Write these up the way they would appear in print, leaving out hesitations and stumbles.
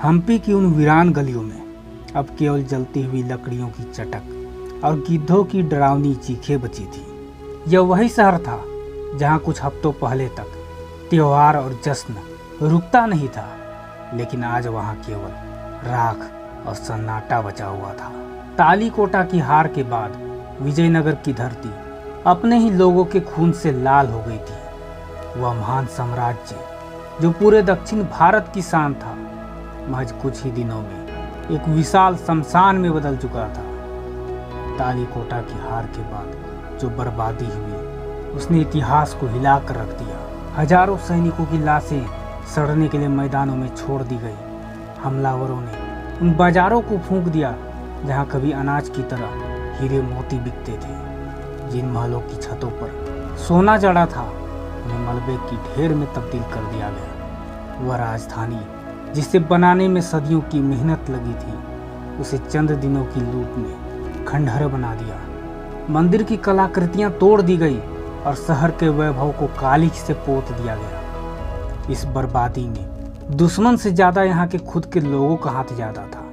हम्पी की उन वीरान गलियों में अब केवल जलती हुई लकड़ियों की चटक और गिद्धों की डरावनी चीखें बची थी। यह वही शहर था जहां कुछ हफ्तों पहले तक त्योहार और जश्न रुकता नहीं था, लेकिन आज वहां केवल राख और सन्नाटा बचा हुआ था। तालीकोटा की हार के बाद विजयनगर की धरती अपने ही लोगों के खून से लाल हो गई थी। वह महान साम्राज्य जो पूरे दक्षिण भारत की शान था, महज कुछ ही दिनों में एक विशाल शमशान में बदल चुका था। तालीकोटा की हार के बाद जो बर्बादी हुई, उसने इतिहास को हिला कर रख दिया। हजारों सैनिकों की लाशें सड़ने के लिए मैदानों में छोड़ दी गई। हमलावरों ने उन बाजारों को फूंक दिया जहां कभी अनाज की तरह हीरे मोती बिकते थे। जिन महलों की छतों पर सोना जड़ा था, उन्हें मलबे की ढेर में तब्दील कर दिया गया। वह राजधानी जिसे बनाने में सदियों की मेहनत लगी थी, उसे चंद दिनों की लूट ने खंडहर बना दिया। मंदिर की कलाकृतियां तोड़ दी गई और शहर के वैभव को कालिख से पोत दिया गया। इस बर्बादी में दुश्मन से ज्यादा यहाँ के खुद के लोगों का हाथ ज्यादा था।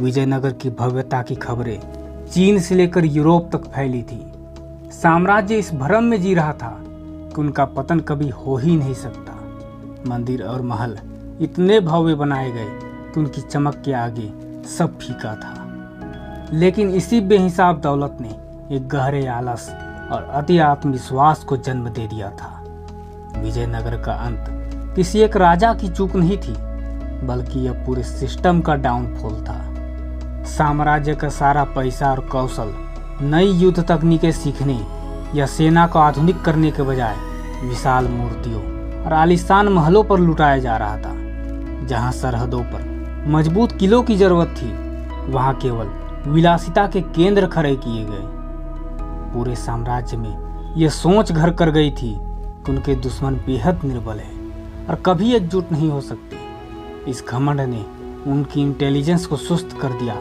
विजयनगर की भव्यता की खबरें चीन से लेकर यूरोप तक फैली थी। साम्राज्य इस भ्रम में जी रहा था कि उनका पतन कभी हो ही नहीं सकता। मंदिर और महल इतने भव्य बनाए गए कि उनकी चमक के आगे सब फीका था। लेकिन इसी बेहिसाब दौलत ने एक गहरे आलस और अति आत्मविश्वास को जन्म दे दिया था। विजयनगर का अंत किसी एक राजा की चूक नहीं थी, बल्कि यह पूरे सिस्टम का डाउनफॉल था। साम्राज्य का सारा पैसा और कौशल नई युद्ध तकनीकें सीखने या सेना को आधुनिक करने के बजाय विशाल मूर्तियों और आलीशान महलों पर लुटाया जा रहा था। जहां सरहदों पर मजबूत किलों की जरूरत थी, वहां केवल विलासिता के केंद्र खड़े किए गए। पूरे साम्राज्य में यह सोच घर कर गई थी कि उनके दुश्मन बेहद निर्बल है और कभी एकजुट नहीं हो सकते। इस घमंड ने उनकी इंटेलिजेंस को सुस्त कर दिया